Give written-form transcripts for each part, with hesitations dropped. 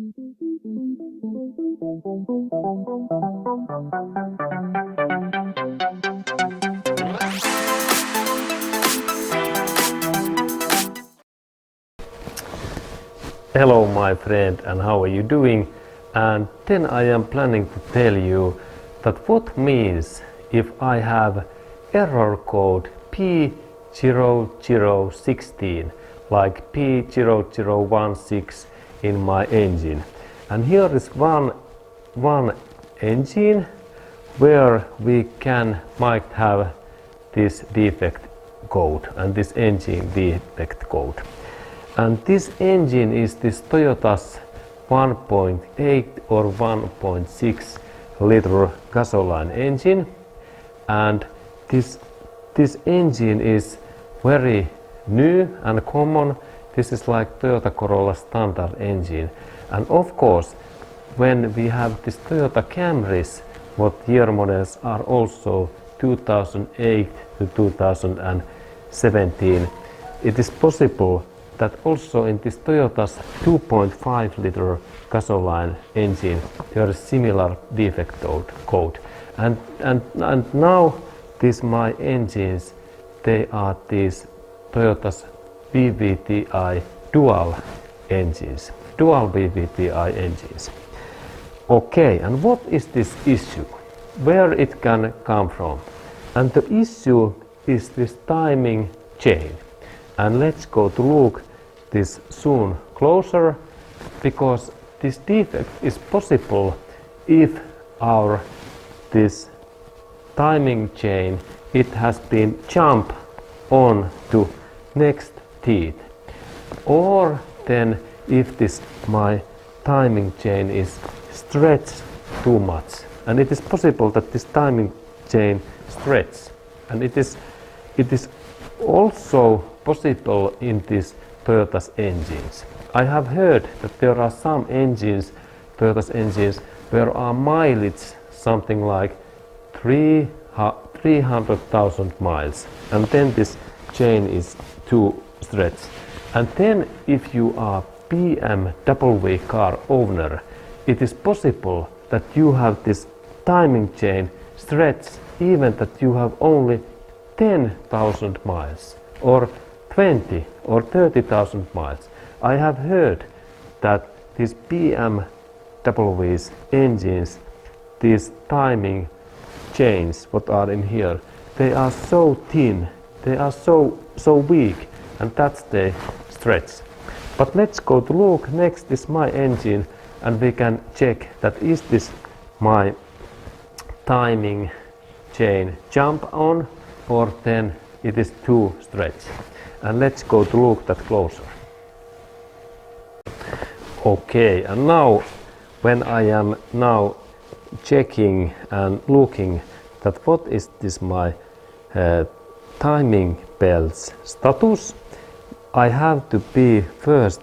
Hello my friend, and how are you doing? And then I am planning to tell you that what means if I have error code P0016 like P0016 in my engine. And here is one engine where we might have this defect code and this engine defect code. And this engine is this Toyota's 1.8 or 1.6 liter gasoline engine, and this engine is very new and common. This is like Toyota Corolla standard engine, and of course when we have this Toyota Camrys, what year models are also 2008 to 2017, it is possible that also in this Toyota's 2.5 liter gasoline engine there is similar defect code. And now these my engines, they are these Toyota's VVTi dual engines, dual VVTi engines. Okay, and what is this issue? Where it can come from? And the issue is this timing chain. And let's go to look this soon closer, because this defect is possible if this timing chain, it has been jumped on to next teeth, or then if this my timing chain is stretched too much, and it is possible that this timing chain stretches, and it is also possible in this Toyota's engines. I have heard that there are some engines, Toyota's engines, where are mileage something like 300,000 miles, and then this chain is too stretched. And then if you are BMW car owner, it is possible that you have this timing chain stretched even that you have only 10,000 miles or 20 or 30,000 miles. I have heard that these BMW's engines, these timing chains what are in here, they are so thin, they are so weak, and that's the stretch. But let's go to look next is my engine, and we can check that is this my timing chain jump on, or then it is too stretched. And let's go to look that closer. Okay, and now when I am now checking and looking that what is this my timing belt's status, I have to be first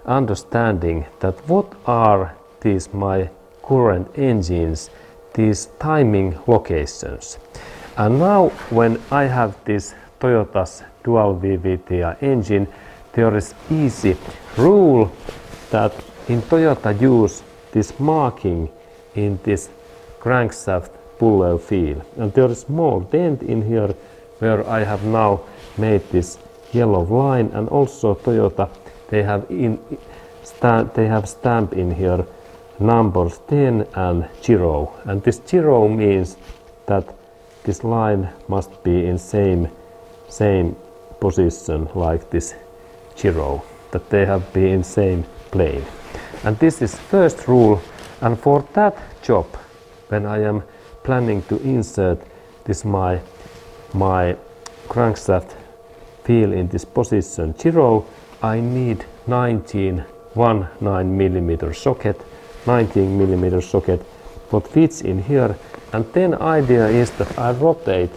understanding that what are these my current engines, these timing locations. And now when I have this Toyota's dual VVTi engine, there is easy rule that in Toyota use this marking in this crankshaft pulley feel, and there is small dent in here where I have now made this yellow line, and also Toyota they have stamped in here numbers 10 and 0, and this 0 means that this line must be in same position like this 0, that they have been in same plane. And this is first rule, and for that job when I am planning to insert this my crankshaft feel in this position 0, I need 19 mm socket, 19 mm socket what fits in here, and then idea is that I rotate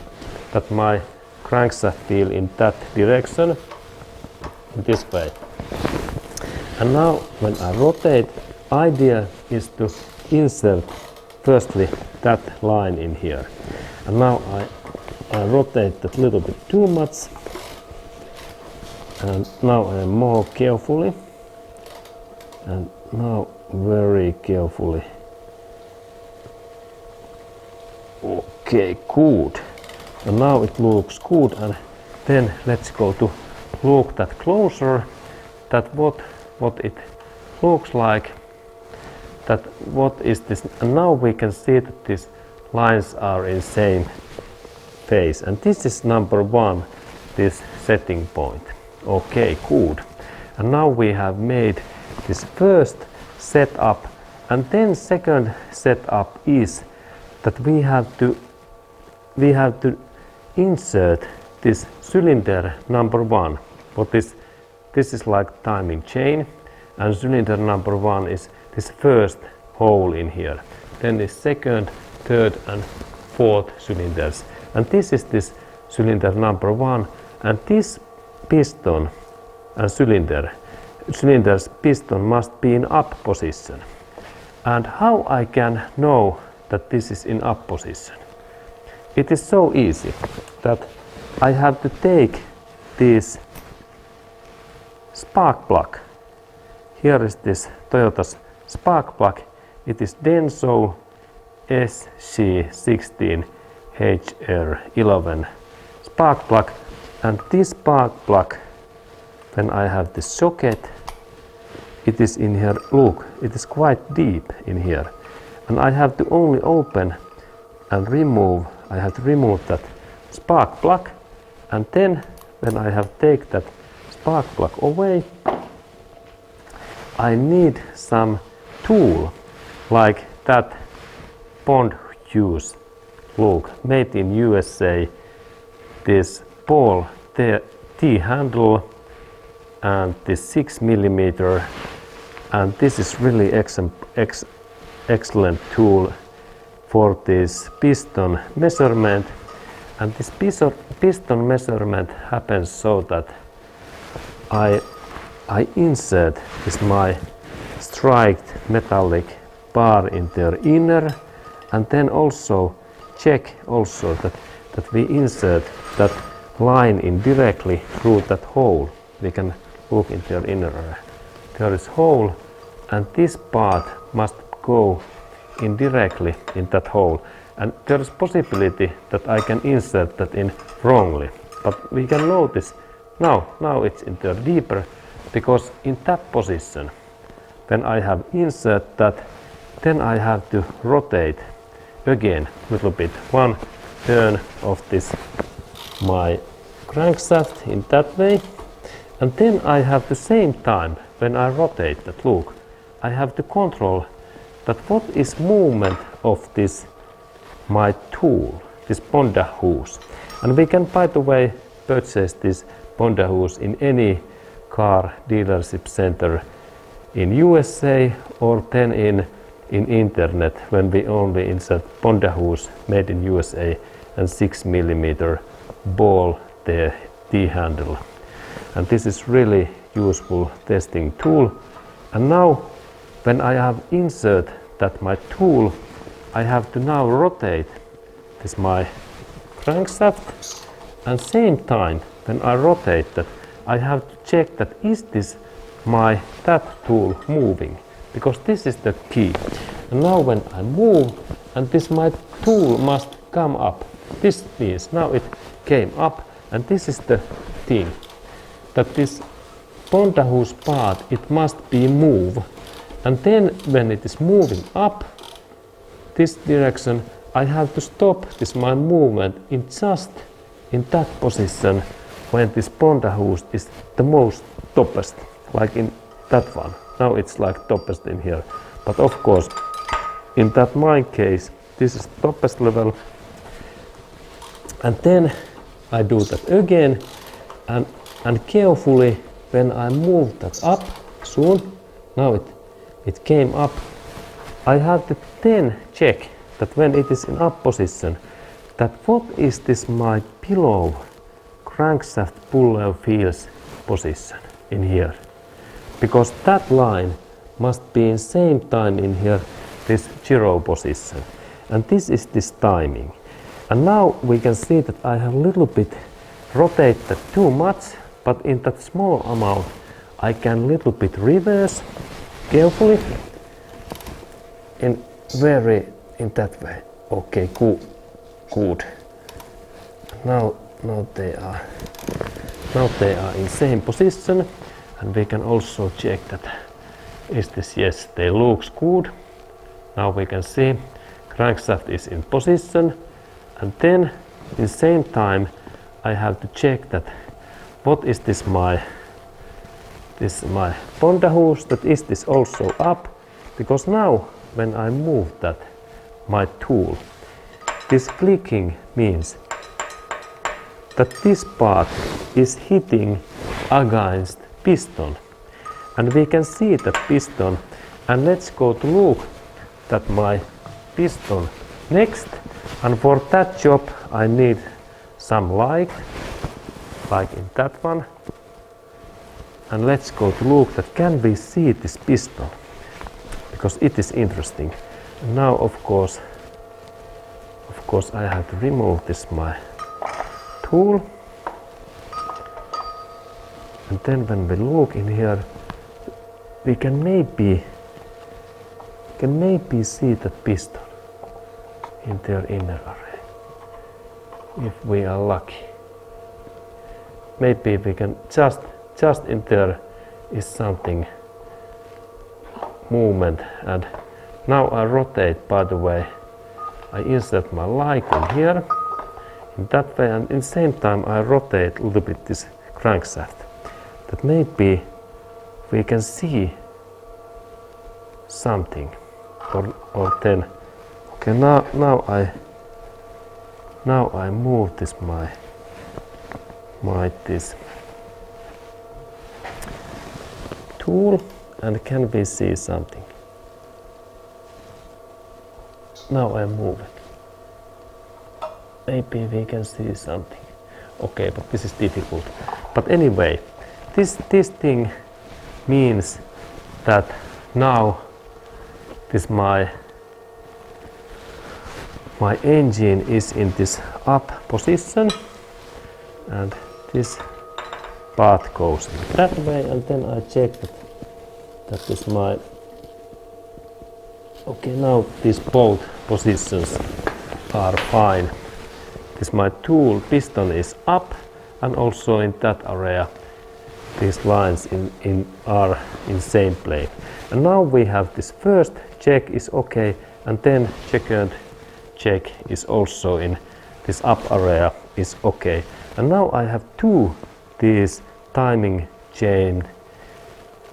that my crankshaft feel in that direction this way. And now when I rotate, idea is to insert firstly that line in here. And now I rotate that a little bit too much, and now I am more carefully. And now very carefully. Okay, good. And now it looks good, and then let's go to look that closer, that what it looks like, that what is this. And now we can see that these lines are in same phase, and this is number 1, this setting point. Okay, good. And now we have made this first setup, and then second setup is that we have to insert this cylinder number 1. This is like timing chain, and cylinder number 1 is this first hole in here. Then is second, third and fourth cylinders. And this is this cylinder number 1, and this piston and cylinder's piston must be in up position. And how I can know that this is in up position? It is so easy that I have to take this spark plug. Here is this Toyota's spark plug. It is Denso SC16HR11 spark plug, and this spark plug, when I have this socket, it is in here. Look, it is quite deep in here, and I have to only open and remove. I have to remove that spark plug, and then when I have take that spark plug away, I need some tool like that Bond use. Look, made in USA. This ball T-handle and this 6mm, and this is really excellent tool for this piston measurement. And this piston measurement happens so that I insert this my striked metallic bar in their inner, and then also check also that we insert that line in directly through that hole. We can look in their inner. There is hole, and this part must go in directly in that hole. And there is possibility that I can insert that in wrongly. But we can notice now it's in there deeper, because in that position, when I have insert that, then I have to rotate again a little bit, one turn of this my crankshaft in that way, and then I have the same time when I rotate that, look, I have to control that what is movement of this my tool, this Bonda hose. And we can, by the way, purchase this Bonda hose in any car dealership center in USA, or then in internet when we only insert Bonda hose made in USA and 6mm ball T-handle. And this is really useful testing tool. And now when I have insert that my tool, I have to now rotate this my crankshaft, and same time when I rotate that, I have to check that is this my that tool moving, because this is the key. And now when I move, and this my tool must come up. This means now it came up, and this is the thing, that this Bonda hose part, it must be moved. And then when it is moving up this direction, I have to stop this my movement in just in that position when this Bonda hose is the most toppest, like in that one. Now it's like toppest in here, but of course in that my case this is toppest level. And then I do that again, and carefully when I move that up soon, now it came up, I have to then check that when it is in up position, that what is this my below crankshaft pulley feels position in here, because that line must be in same time in here this 0 position, and this is this timing. And now we can see that I have a little bit rotated too much, but in that small amount I can little bit reverse, carefully in that way. Okay, good. Now they are in same position, and we can also check that is this, yes, they looks good. Now we can see crankshaft is in position, and then in same time I have to check that what is this my bondahus, that is this also up, because now when I move that my tool, this clicking means that this part is hitting against piston, and we can see that piston, and let's go to look that my piston next, and for that job I need some light like in that one, and let's go to look that can we see this piston, because it is interesting. And now of course I have to remove this my tool, and then when we look in here we can maybe see that piston in their inner array, if we are lucky. Maybe we can just in there is something movement, and now I rotate, by the way, I insert my light in here in that way, and in the same time I rotate a little bit this crankshaft, that maybe we can see something, or then okay, now I move this my this tool, and can we see something? Now I move it. Maybe we can see something. Okay, but this is difficult. But anyway, this thing means that now this my engine is in this up position, and this part goes that way, and then I check that is my okay. Now these both positions are fine. This my tool piston is up, and also in that area these lines are in same plane. And now we have this first check is okay, and then second check is also in this up area is okay. And now I have two these timing chain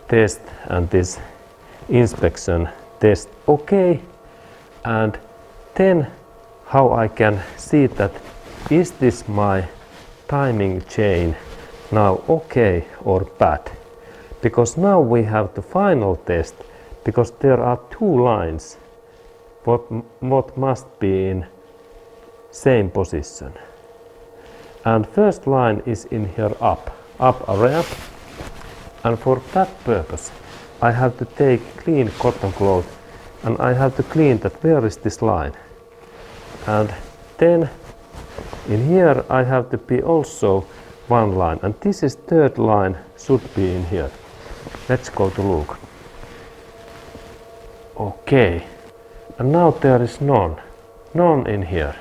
test and this inspection test okay, and then how I can see that is this my timing chain now okay or bad, because now we have the final test, because there are two lines what must be in same position, and first line is in here up area, and for that purpose I have to take clean cotton cloth, and I have to clean that where is this line, and then in here I have to be also one line, and this is third line should be in here. Let's go to look. Okay, and now there is none in here,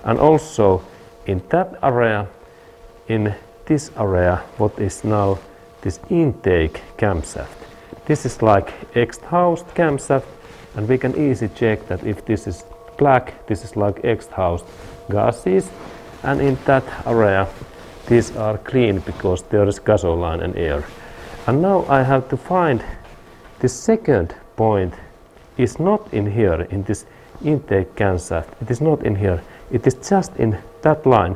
and also in that area, in this area what is now this intake camshaft. This is like exhaust camshaft, and we can easily check that if this is black, this is like exhaust gases, and in that area these are clean because there is gasoline and air. And now I have to find the second point is not in here in this intake camshaft. It is not in here. It is just in that line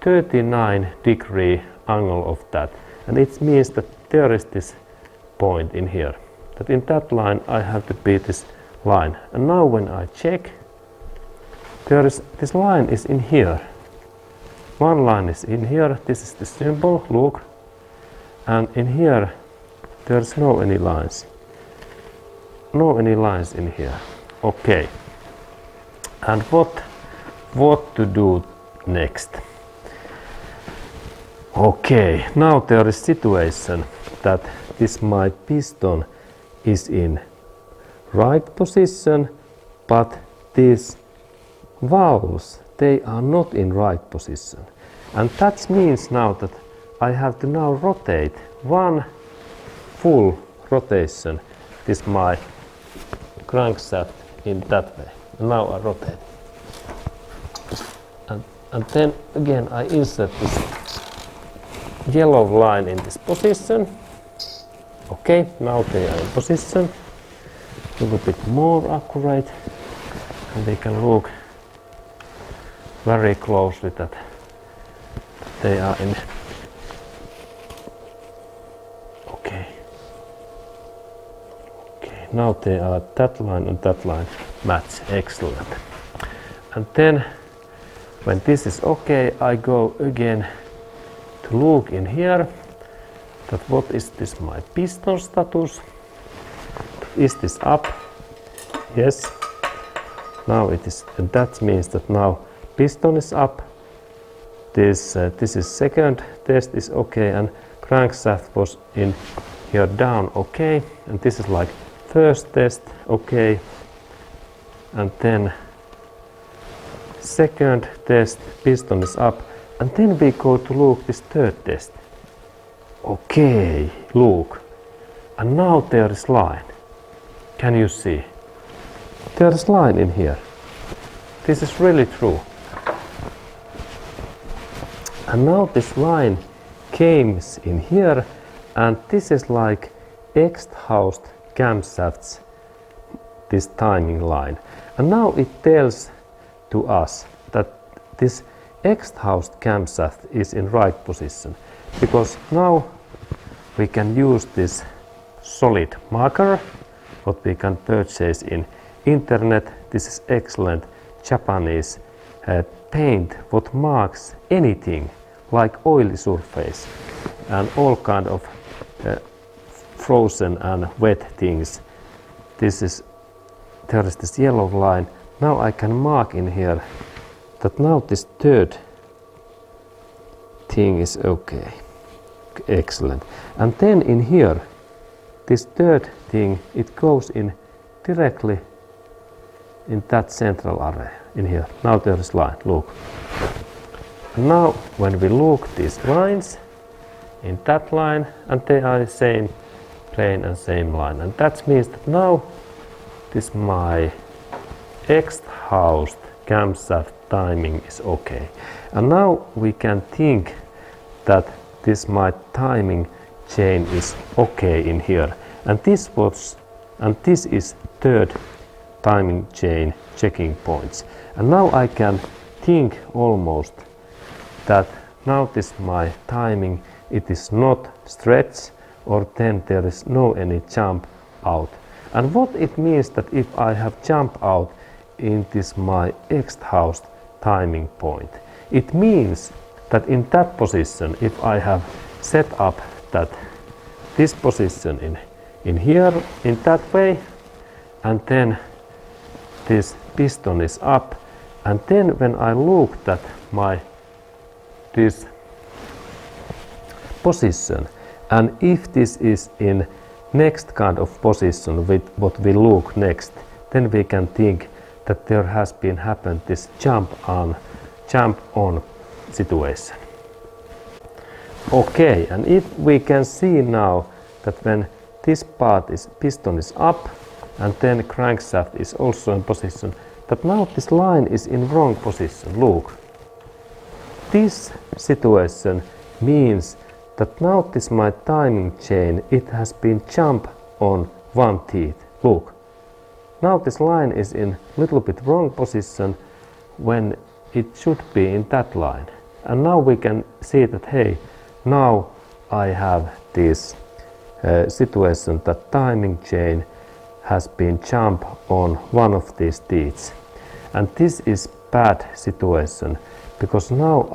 39 degree angle of that, and it means that there is this point in here, that in that line I have to be this line. And now when I check, there is this line is in here, one line is in here, this is the symbol, look, and in here there's no any lines in here. Okay, and what to do next? Okay, now there is situation that this my piston is in right position, but these valves, they are not in right position. And that means now that I have to now rotate one full rotation this my crankshaft in that way. And now I rotate. And then again I insert this yellow line in this position. Okay, now they are in position. A little bit more accurate. And we can look very closely that they are in. Okay. Okay, now they are that line and that line match. Excellent. And then when this is okay, I go again to look in here that what is this my piston status. Is this up? Yes. Now it is, and that means that now piston is up. This is second test is okay, and crankshaft was in here down okay, and this is like first test okay, and then second test piston is up, and then we go to look this third test. Okay, look, and now there is line. Can you see? There is line in here. This is really true. And now this line came in here, and this is like exhaust camshafts, this timing line. And now it tells to us that this exhaust camshaft is in right position, because now we can use this solid marker what we can purchase in internet. This is excellent Japanese paint what marks anything like oily surface and all kind of frozen and wet things. There is this yellow line. Now I can mark in here that now this third thing is okay. Excellent. And then in here, this third thing, it goes in directly in that central area in here. Now there is line, look. Now when we look these lines in that line, and they are the same plane and same line, and that means that now this my exhaust camshaft timing is okay. And now we can think that this my timing chain is okay in here, and this is third timing chain checking points. And now I can think almost that now this my timing, it is not stretch, or then there is no any jump out. And what it means that if I have jump out in this my exhaust timing point, it means that in that position, if I have set up that this position in here in that way, and then this piston is up, and then when I look at this position, and if this is in next kind of position with what we look next, then we can think that there has been happened this jump on situation. Okay, and if we can see now that when this part is piston is up, and then crankshaft is also in position, that now this line is in wrong position. Look, this situation means that now this my timing chain, it has been jump on one teeth. Look, now this line is in little bit wrong position when it should be in that line. And now we can see that, hey, now I have this situation that timing chain has been jump on one of these teeth. And this is bad situation, because now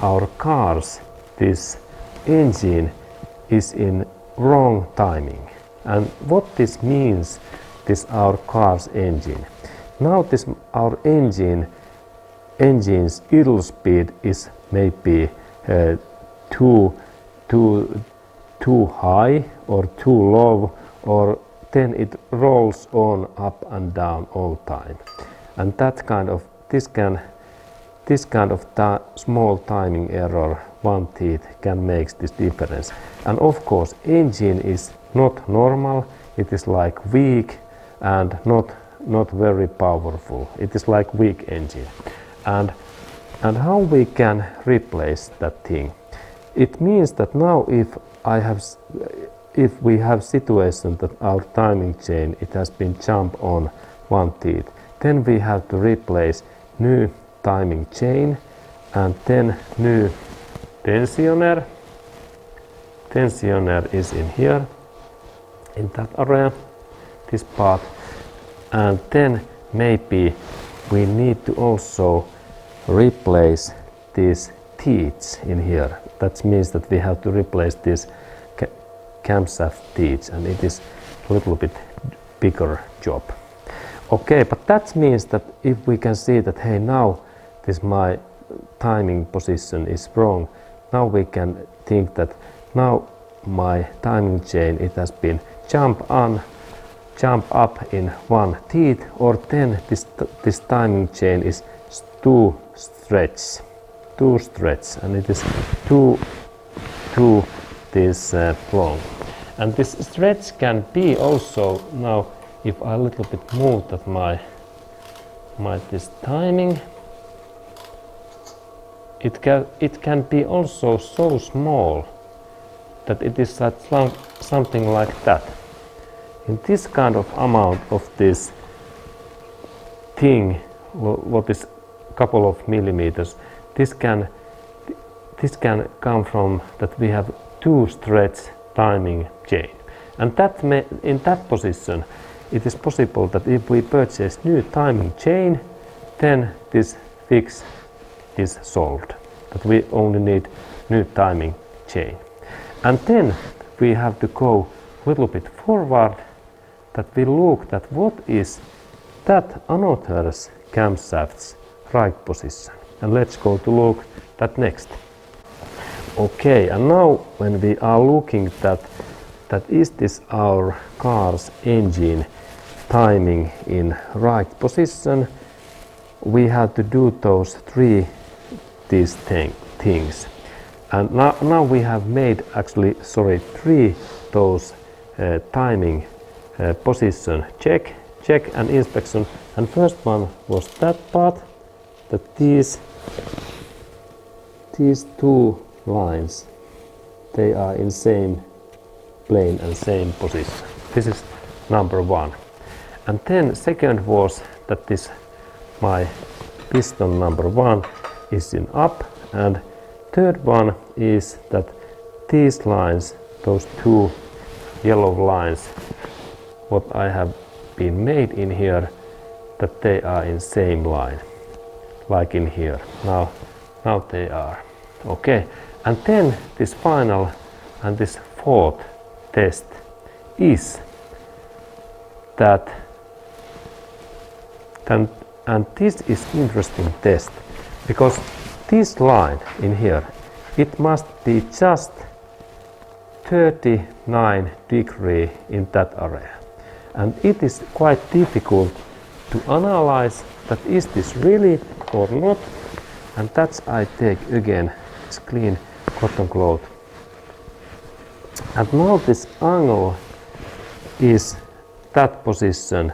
our car's this engine is in wrong timing. And what this means, this our car's engine. Now this our engine's idle speed is maybe too high or too low, or then it rolls on up and down all time. And that kind of small timing error, one teeth, can make this difference. And of course, engine is not normal. It is like weak and not very powerful. It is like weak engine. And how we can replace that thing? It means that now if we have situation that our timing chain, it has been jumped on one teeth, then we have to replace new timing chain and then new tensioner. Tensioner is in here, in that area, this part. And then maybe we need to also replace these teeth in here. That means that we have to replace this camshaft teeth, and it is a little bit bigger job. Okay, but that means that if we can see that, hey, now this my timing position is wrong, now we can think that now my timing chain, it has been jump up in one teeth, or then this timing chain is too stretch, and it is too this long. And this stretch can be also, now if I a little bit move that my this timing, it can be also so small that it is something like that. In this kind of amount of this thing, what is a couple of millimeters, this can come from that we have too stretch timing chain. And that in that position, it is possible that if we purchase new timing chain, then this fix is solved. That we only need new timing chain. And then we have to go a little bit forward, that we look at what is that another's camshaft's right position. And let's go to look that next. Okay, and now when we are looking that is this our car's engine timing in right position, we have to do those these things. And now we have made actually, three those timing position check and inspection. And first one was that part, that these two lines, they are in same plane and same position. This is number one. And then second was that this my piston number one is in up, and third one is that these lines, those two yellow lines, what I have been made in here, that they are in same line, like in here. Now they are. Okay, and then this final and this fourth test is that, and this is interesting test, because this line in here, it must be just 39 degrees in that area. And it is quite difficult to analyze that is this really or not. And that's I take again this clean cotton cloth. And now this angle is that position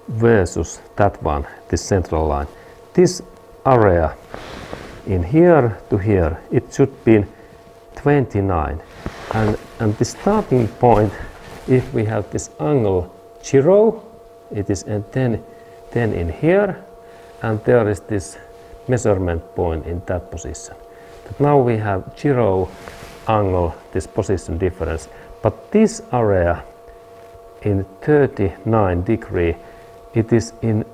versus that one, this central line. This area in here to here, it should be 29. And the starting point, if we have this angle 0, it is 10 in here, and there is this measurement point in that position. But now we have 0 angle, this position difference. But this area in 39 degree, it is in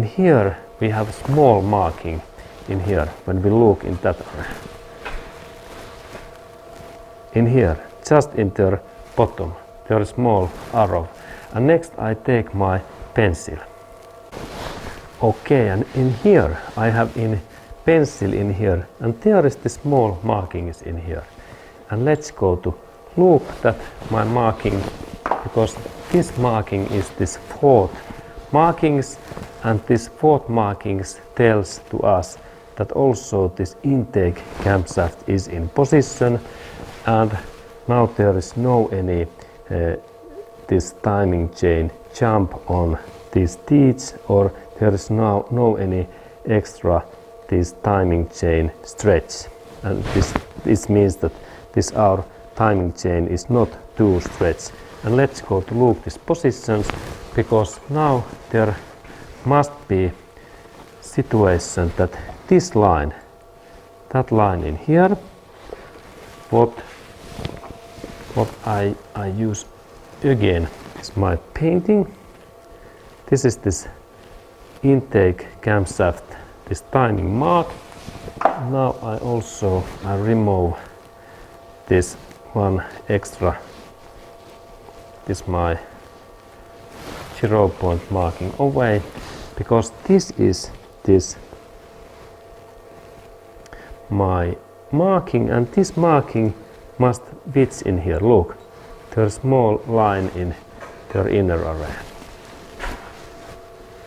here, we have small marking in here when we look in that area. In here, just in the bottom, there is small arrow. And next I take my pencil. Okay, and in here I have in pencil in here, and there is the small markings in here. And let's go to look that my marking, because this marking is this fourth markings, and this fourth markings tells to us that also this intake camshaft is in position, and now there is no any this timing chain jump on these teeth, or there is no any extra this timing chain stretch, and this means that this our timing chain is not too stretched. And let's go to look these positions, because now there must be situation that this line, that line in here, what I use again is my painting. This is this intake camshaft, this timing mark. Now I remove this one extra, this my 0 point marking away, because this is this my marking, and this marking must fit in here. Look, there's a small line in their inner area.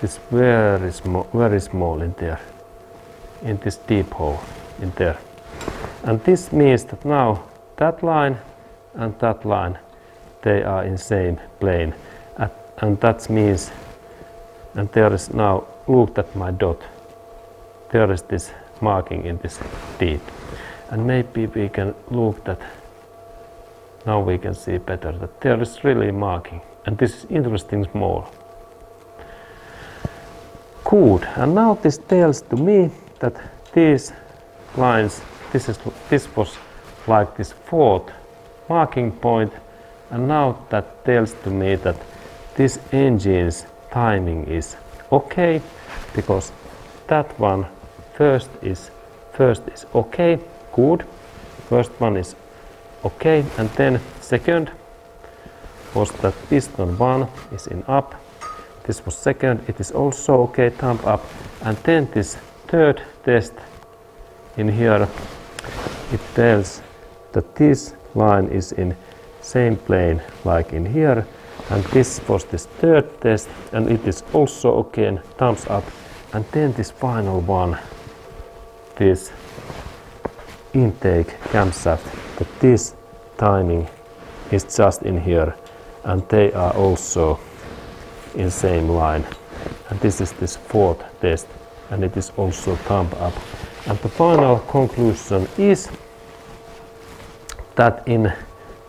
This very small in there, in this deep hole in there. And this means that now that line and that line, they are in same plane. And that means, and there is now, look at my dot. There is this marking in this deep. And maybe we can look that, now we can see better that there is really marking. And this is interesting small. Good. And now this tells to me that these lines, this was like this fourth marking point, and now that tells to me that this engine's timing is okay, because that one first is okay, good. First one is okay, and then second was that piston 1 is in up. This was second, it is also okay, thumb up. And then this third test in here, it tells that this line is in same plane like in here, and this was this third test, and it is also okay, thumbs up. And then this final one, this intake camshaft, that this timing is just in here, and they are also in same line. And this is this fourth test, and it is also thumb up. And the final conclusion is that in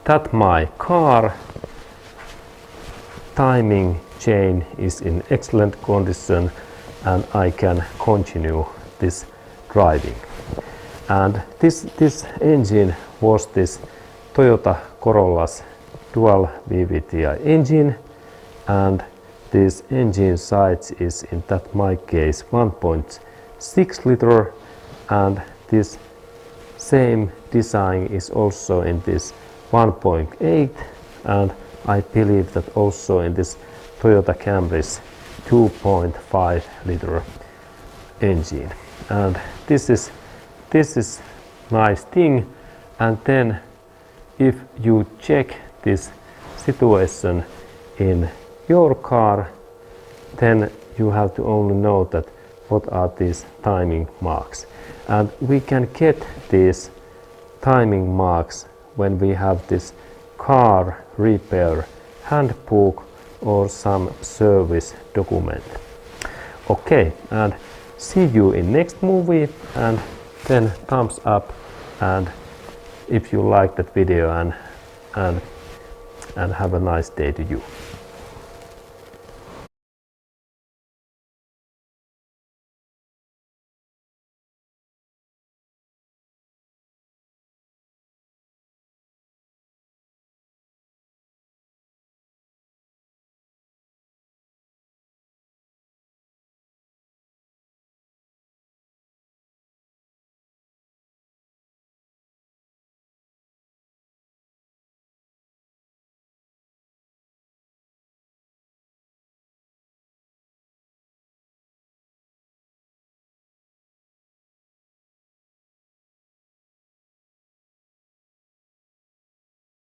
that my car timing chain is in excellent condition, and I can continue this driving. And this engine was this Toyota Corolla's dual VVTi engine, and this engine size is in that my case 1.6 liter, and this same design is also in this 1.8, and I believe that also in this Toyota Camry's 2.5 liter engine. And this is nice thing. And then if you check this situation in your car, then you have to only know that what are these timing marks. And we can get these timing marks when we have this car repair handbook or some service document. Okay, and see you in next movie, and then thumbs up, and if you like that video, and have a nice day to you.